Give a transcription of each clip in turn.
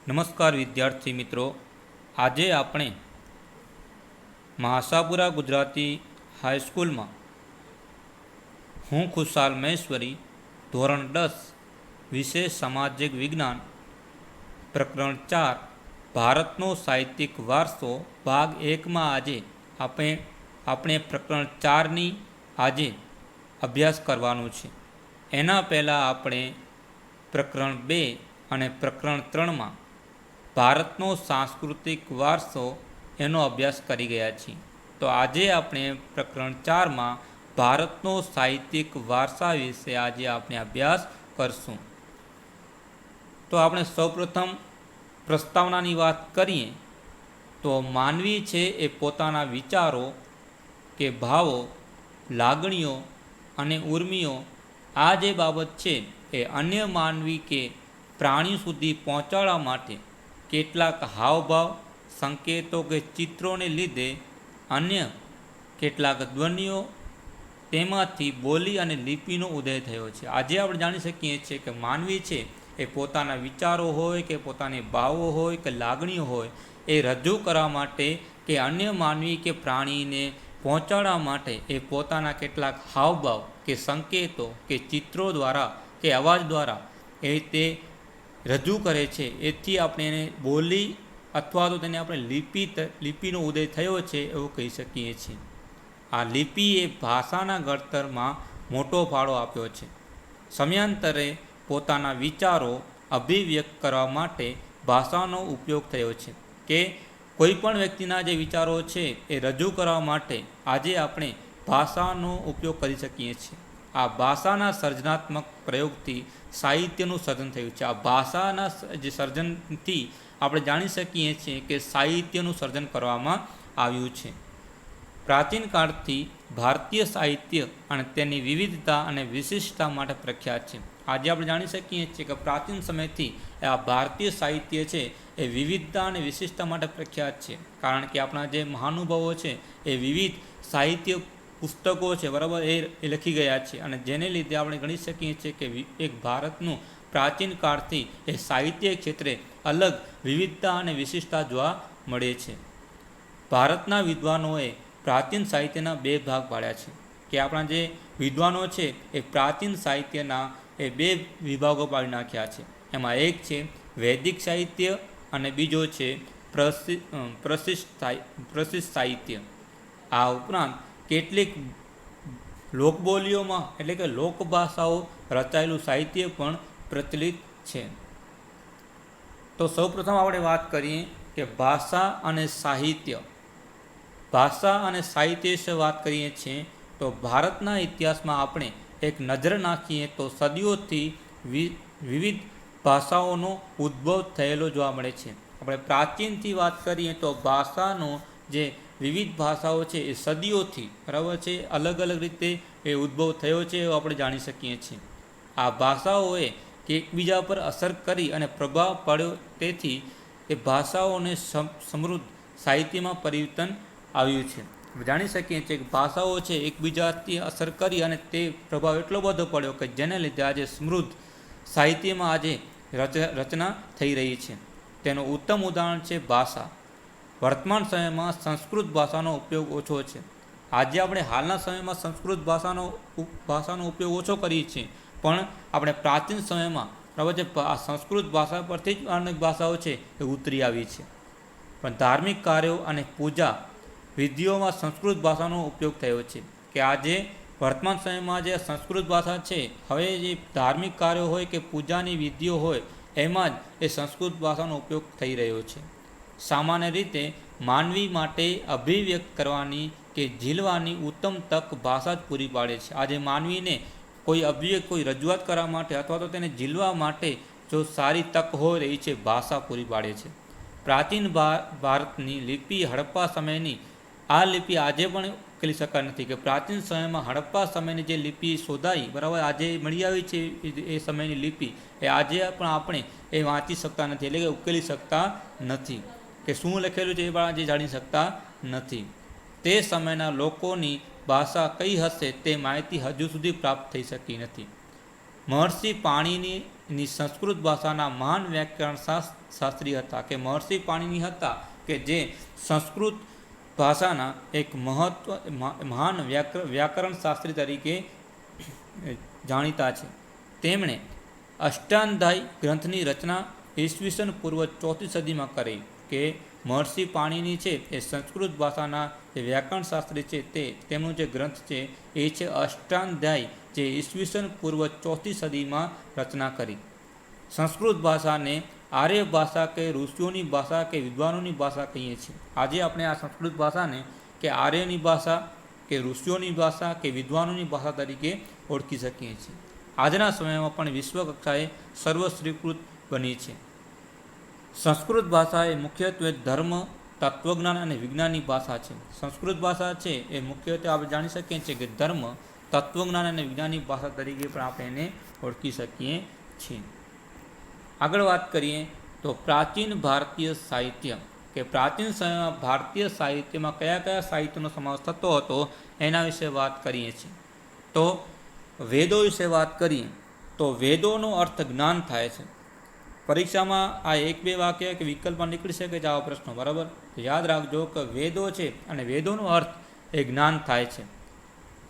નમસ્કાર વિદ્યાર્થી મિત્રો, આજે આપણે મહાસાપુરા ગુજરાતી હાઈસ્કૂલમાં હું ખુશાલ મહેશ્વરી ધોરણ 10 વિષય સામાજિક વિજ્ઞાન પ્રકરણ 4 ભારતનો સાહિત્યિક વારસો ભાગ 1માં આજે આપણે પ્રકરણ 4ની આજે અભ્યાસ કરવાનું છે. એના પહેલાં આપણે પ્રકરણ 2 અને પ્રકરણ 3માં ભારતનો સાંસ્કૃતિક વારસો એનો અભ્યાસ કરી ગયા છીએ. તો આજે આપણે પ્રકરણ 4માં ભારતનો સાહિત્યિક વારસા વિશે આજે આપણે અભ્યાસ કરશું. તો આપણે સૌપ્રથમ પ્રસ્તાવનાની વાત કરીએ તો માનવી છે એ પોતાના વિચારો કે ભાવો, લાગણીઓ અને ઉર્મિઓ આ જે બાબત છે એ અન્ય માનવી કે પ્રાણીઓ સુધી પહોંચાડવા માટે કેટલાક હાવભાવ, સંકેતો કે ચિત્રોને લીધે અન્ય કેટલાક ધ્વનિઓ તેમાંથી બોલી અને લિપિનો ઉદય થયો છે. આજે આપણે જાણી શકીએ છીએ કે માનવી છે એ પોતાના વિચારો હોય કે પોતાની ભાવો હોય કે લાગણીઓ હોય એ રજૂ કરવા માટે કે અન્ય માનવી કે પ્રાણીને પહોંચાડવા માટે એ પોતાના કેટલાક હાવભાવ કે સંકેતો કે ચિત્રો દ્વારા કે અવાજ દ્વારા એ તે રજૂ કરે છે. એથી આપણે એને બોલી અથવા તો તેને આપણે લિપિનો ઉદય થયો છે એવું કહી શકીએ છીએ. આ લિપિ એ ભાષાના ઘડતરમાં મોટો ફાળો આપ્યો છે. સમયાંતરે પોતાના વિચારો અભિવ્યક્ત કરવા માટે ભાષાનો ઉપયોગ થયો છે કે કોઈ પણ વ્યક્તિના જે વિચારો છે એ રજૂ કરવા માટે આજે આપણે ભાષાનો ઉપયોગ કરી શકીએ છીએ. આ ભાષાના સર્જનાત્મક પ્રયોગથી સાહિત્યનું સર્જન થયું છે. આ ભાષાના જે સર્જનથી આપણે જાણી શકીએ છીએ કે સાહિત્યનું સર્જન કરવામાં આવ્યું છે. પ્રાચીન કાળથી ભારતીય સાહિત્ય અને તેની વિવિધતા અને વિશિષ્ટતા માટે પ્રખ્યાત છે. આજે આપણે જાણી શકીએ છીએ કે પ્રાચીન સમયથી આ ભારતીય સાહિત્ય છે એ વિવિધતા અને વિશિષ્ટતા માટે પ્રખ્યાત છે. કારણ કે આપણા જે મહાનુભાવો છે એ વિવિધ સાહિત્ય પુસ્તકો છે બરાબર એ લખી ગયા છે અને જેને લીધે આપણે ગણી શકીએ છીએ કે એક ભારતનું પ્રાચીન કાળથી એ સાહિત્ય ક્ષેત્રે અલગ વિવિધતા અને વિશિષ્ટતા જોવા મળે છે. ભારતના વિદ્વાનોએ પ્રાચીન સાહિત્યના બે ભાગ પાડ્યા છે કે આપણા જે વિદ્વાનો છે એ પ્રાચીન સાહિત્યના એ બે વિભાગો પાડી નાખ્યા છે. એમાં એક છે વૈદિક સાહિત્ય અને બીજો છે પ્રશિષ્ટ સાહિત્ય. આ ઉપરાંત કેટલીક લોકબોલીઓમાં એટલે કે લોકભાષાઓ રચાયેલું સાહિત્ય પણ પ્રચલિત છે. તો સૌપ્રથમ આપણે વાત કરીએ કે ભાષા અને સાહિત્ય. ભાષા અને સાહિત્ય વિશે વાત કરીએ છીએ તો ભારતના ઇતિહાસમાં આપણે એક નજર નાખીએ તો સદીઓથી વિવિધ ભાષાઓનો ઉદ્ભવ થયેલો જોવા મળે છે. આપણે પ્રાચીનથી વાત કરીએ તો ભાષાનો જે વિવિધ ભાષાઓ છે એ સદીઓથી બરાબર છે અલગ અલગ રીતે એ ઉદ્ભવ થયો છે એવું આપણે જાણી શકીએ છીએ. આ ભાષાઓએ કે એકબીજા પર અસર કરી અને પ્રભાવ પડ્યો, તેથી એ ભાષાઓને સમૃદ્ધ સાહિત્યમાં પરિવર્તન આવ્યું છે. જાણી શકીએ છીએ કે ભાષાઓ છે એકબીજાથી અસર કરી અને તે પ્રભાવ એટલો બધો પડ્યો કે જેને લીધે આજે સમૃદ્ધ સાહિત્યમાં આજે રચના થઈ રહી છે. તેનું ઉત્તમ ઉદાહરણ છે ભાષા. વર્તમાન સમયમાં સંસ્કૃત ભાષાનો ઉપયોગ ઓછો છે. આજે આપણે હાલના સમયમાં સંસ્કૃત ભાષાનો ઉપયોગ ઓછો કરીએ છીએ, પણ આપણે પ્રાચીન સમયમાં બરાબર છે આ સંસ્કૃત ભાષા પરથી જ અનેક ભાષાઓ છે એ ઉતરી આવી છે. પણ ધાર્મિક કાર્યો અને પૂજા વિધિઓમાં સંસ્કૃત ભાષાનો ઉપયોગ થયો છે કે આજે વર્તમાન સમયમાં જે સંસ્કૃત ભાષા છે હવે જે ધાર્મિક કાર્યો હોય કે પૂજાની વિધિઓ હોય એમાં જ એ સંસ્કૃત ભાષાનો ઉપયોગ થઈ રહ્યો છે. સામાન્ય રીતે માનવી માટે અભિવ્યક્ત કરવાની કે ઝીલવાની ઉત્તમ તક ભાષા જ પૂરી પાડે છે. આજે માનવીને કોઈ રજૂઆત કરવા માટે અથવા તો તેને ઝીલવા માટે જો સારી તક હોય રહી છે ભાષા પૂરી પાડે છે. પ્રાચીન ભારતની લિપિ હડપ્પા સમયની આ લિપિ આજે પણ ઉકેલી શકાય નથી કે પ્રાચીન સમયમાં હડપ્પા સમયની જે લિપિ શોધાઈ બરાબર આજે મળી આવી છે એ સમયની લિપિ એ આજે પણ આપણે એ વાંચી શકતા નથી, એટલે કે ઉકેલી શકતા નથી કે શું લખેલું છે એ પણ આજે જાણી શકતા નથી. તે સમયના લોકોની ભાષા કઈ હશે તે માહિતી હજુ સુધી પ્રાપ્ત થઈ શકી નથી. મહર્ષિ ની સંસ્કૃત ભાષાના મહાન વ્યાકરણ શાસ્ત્રી હતા, કે મહર્ષિ પાણિની હતા, કે જે સંસ્કૃત ભાષાના એક મહાન વ્યાકરણ શાસ્ત્રી તરીકે જાણીતા છે. તેમણે અષ્ટાંધ્યાયી ગ્રંથની રચના ઈસવીસન પૂર્વ 4th સદીમાં કરી. કે મહર્ષિ પાણિની છે એ સંસ્કૃત ભાષાના જે વ્યાકરણ શાસ્ત્રી છે તેમનું જે ગ્રંથ છે એ છે અષ્ટાંધ્યાયી, જે ઈસવીસન પૂર્વ 4th સદીમાં રચના કરી. સંસ્કૃત ભાષાને આર્ય ભાષા કે ઋષિઓની ભાષા કે વિદ્વાનોની ભાષા કહીએ છીએ. આજે આપણે આ સંસ્કૃત ભાષાને કે આર્યની ભાષા કે ઋષિઓની ભાષા કે વિદ્વાનોની ભાષા તરીકે ઓળખી શકીએ છીએ. આજના સમયમાં પણ વિશ્વ કક્ષાએ સર્વસ્વીકૃત બની છે. સંસ્કૃત ભાષા એ મુખ્યત્વે ધર્મ, તત્વજ્ઞાન અને વિજ્ઞાનની ભાષા છે. સંસ્કૃત ભાષા છે એ મુખ્યત્વે આપણે જાણી શકીએ છીએ કે ધર્મ, તત્વજ્ઞાન અને વિજ્ઞાનની ભાષા તરીકે પણ આપણે એને ઓળખી શકીએ છીએ. આગળ વાત કરીએ તો પ્રાચીન ભારતીય સાહિત્ય, કે પ્રાચીન સમયમાં ભારતીય સાહિત્યમાં કયા કયા સાહિત્યનો સમાવેશ થતો હતો એના વિશે વાત કરીએ છીએ. તો વેદો વિશે વાત કરીએ તો વેદોનો અર્થ જ્ઞાન થાય છે. પરીક્ષામાં આ 1-2 વાક્ય કે વિકલ્પમાં નીકળી શકે છે આવા પ્રશ્નો, બરાબર? તો યાદ રાખજો કે વેદો છે અને વેદોનો અર્થ એ જ્ઞાન થાય છે.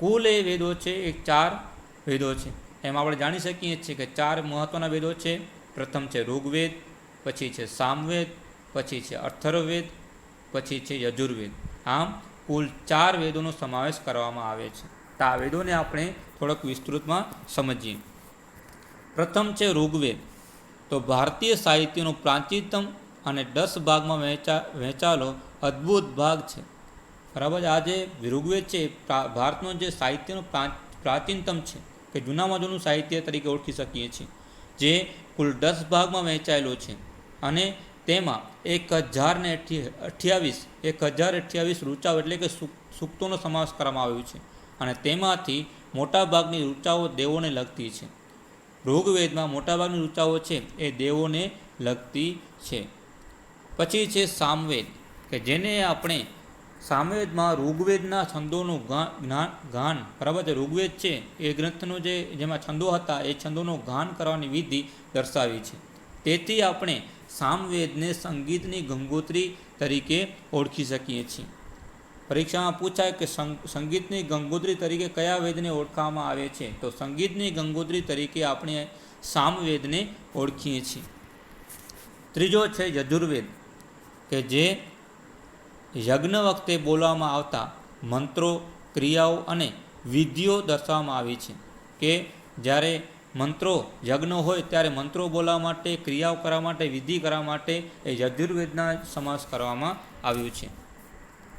કુલ એ વેદો છે એ 4 વેદો છે. એમાં આપણે જાણી શકીએ છીએ કે 4 મહત્ત્વના વેદો છે. પ્રથમ છે ઋગ્વેદ, પછી છે સામવેદ, પછી છે અથર્વવેદ, પછી છે યજુર્વેદ. આમ કુલ 4 વેદોનો સમાવેશ કરવામાં આવે છે. તો આ વેદોને આપણે થોડોક વિસ્તૃતમાં સમજીએ. પ્રથમ છે ઋગ્વેદ. તો ભારતીય સાહિત્યનો પ્રાચીનતમ અને 10 ભાગમાં વહેંચાયેલો અદ્ભુત ભાગ છે, બરાબર? આ જે ઋગ્વેદ છે ભારતનો જે સાહિત્યનો પ્રાચીનતમ છે, કે જૂનામાં જૂનું સાહિત્ય તરીકે ઓળખી શકીએ છીએ, જે કુલ 10 ભાગમાં વહેંચાયેલો છે અને તેમાં 1028 ઋચાઓ એટલે કે સૂક્તોનો સમાવેશ કરવામાં આવ્યો છે અને તેમાંથી મોટાભાગની ઋચાઓ દેવોને લગતી છે. ઋગ્વેદમાં મોટાભાગની ઋચાઓ છે એ દેવોને લગતી છે. પછી છે સામવેદ, કે જેને આપણે સામવેદમાં ઋગ્વેદના છંદોનું ગાન, બરાબર છે? ઋગ્વેદ છે એ ગ્રંથનો જેમાં છંદો હતા એ છંદોનું ગાન કરવાની વિધિ દર્શાવી છે. તેથી આપણે સામવેદને સંગીતની ગંગોત્રી તરીકે ઓળખી શકીએ છીએ. પરીક્ષામાં પૂછાય કે સંગીતની ગંગોત્રી તરીકે કયા વેદને ઓળખવામાં આવે છે? તો સંગીતની ગંગોત્રી તરીકે આપણે સામવેદને ઓળખીએ છીએ. ત્રીજો છે યજુર્વેદ, કે જે યજ્ઞ વખતે બોલવામાં આવતા મંત્રો, ક્રિયાઓ અને વિધિઓ દર્શાવવામાં આવી છે. કે જ્યારે મંત્રો યજ્ઞ હોય ત્યારે મંત્રો બોલવા માટે, ક્રિયાઓ કરવા માટે, વિધિ કરવા માટે એ યજુર્વેદના સમાવેશ કરવામાં આવ્યું છે.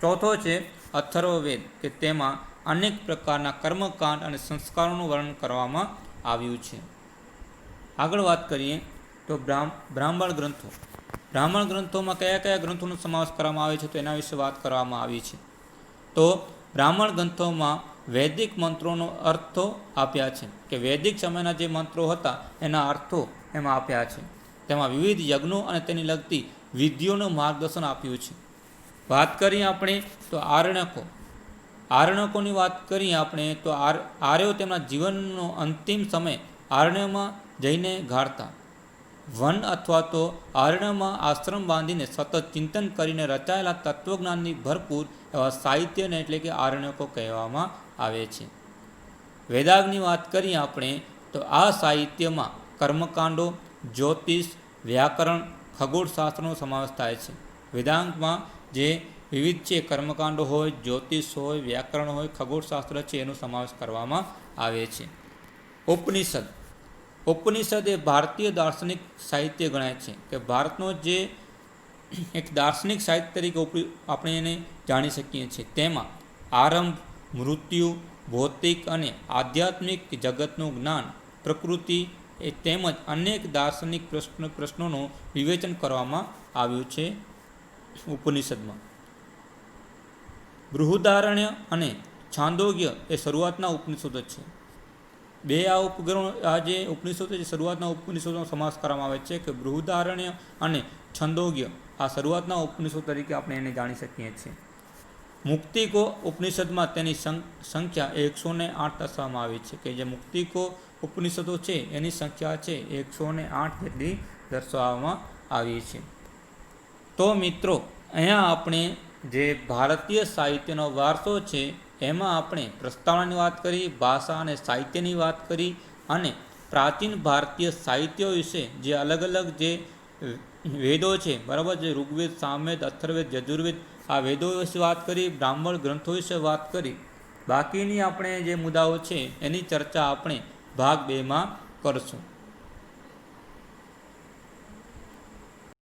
ચોથો છે અથર્વવેદ, કે તેમાં અનેક પ્રકારના કર્મકાંડ અને સંસ્કારોનું વર્ણન કરવામાં આવ્યું છે. આગળ વાત કરીએ તો બ્રાહ્મણ ગ્રંથો. બ્રાહ્મણ ગ્રંથોમાં કયા કયા ગ્રંથોનો સમાવેશ કરવામાં આવે છે તો એના વિશે વાત કરવામાં આવી છે. તો બ્રાહ્મણ ગ્રંથોમાં વૈદિક મંત્રોનો અર્થો આપ્યા છે, કે વૈદિક સમયના જે મંત્રો હતા એના અર્થો એમાં આપ્યા છે. તેમાં વિવિધ યજ્ઞો અને તેની લગતી વિધિઓનું માર્ગદર્શન આપ્યું છે. વાત કરીએ આપણે તો આરણ્યકોની વાત કરીએ આપણે તો આર્યો તેમના જીવનનો અંતિમ સમય આરણ્યમાં જઈને ગાળતા. વન અથવા તો આરણ્યમાં આશ્રમ બાંધીને સતત ચિંતન કરીને રચાયેલા તત્વજ્ઞાનની ભરપૂર એવા સાહિત્યને એટલે કે આરણ્યકો કહેવામાં આવે છે. વેદાંગની વાત કરીએ આપણે તો આ સાહિત્યમાં કર્મકાંડો, જ્યોતિષ, વ્યાકરણ, ખગોળશાસ્ત્રનો સમાવેશ થાય છે. વેદાંતમાં જે વિવિધ છે કર્મકાંડો હોય, જ્યોતિષ હોય, વ્યાકરણ હોય, ખગોળશાસ્ત્ર છે એનો સમાવેશ કરવામાં આવે છે. ઉપનિષદ એ ભારતીય દાર્શનિક સાહિત્ય ગણાય છે, કે ભારતનો જે એક દાર્શનિક સાહિત્ય તરીકે આપણે એને જાણી શકીએ છીએ. તેમાં આરંભ, મૃત્યુ, ભૌતિક અને આધ્યાત્મિક જગતનું જ્ઞાન, પ્રકૃતિ તેમજ અનેક દાર્શનિક પ્રશ્નોનું વિવેચન કરવામાં આવ્યું છે ઉપનિષદમાં. બૃહદારણ્ય અને છાંદોગ્ય એ શરૂઆતના ઉપનિષદો છે. આ જે ઉપનિષદો છે શરૂઆતના ઉપનિષદોનો સમાવેશ કરવામાં આવે છે, કે બૃહદારણ્ય અને છંદોગ્ય આ શરૂઆતના ઉપનિષદો તરીકે આપણે એને જાણી શકીએ છીએ. મુક્તિકો ઉપનિષદમાં તેની સંખ્યા 108 દર્શાવવામાં આવી છે, કે જે મુક્તિકો ઉપનિષદો છે એની સંખ્યા છે 108 જેટલી દર્શાવવામાં આવી છે. તો મિત્રો અહીંયા આપણે જે ભારતીય સાહિત્યનો વારસો છે એમાં આપણે પ્રસ્તાવનાની વાત કરી, ભાષા અને સાહિત્યની વાત કરી અને પ્રાચીન ભારતીય સાહિત્યો વિશે જે અલગ અલગ જે વેદો છે બરાબર, જે ઋગ્વેદ, સામવેદ, અથર્વવેદ, યજુર્વેદ આ વેદો વિશે વાત કરી, બ્રાહ્મણ ગ્રંથો વિશે વાત કરી. બાકીની આપણે જે મુદ્દાઓ છે એની ચર્ચા આપણે ભાગ 2માં કરશું.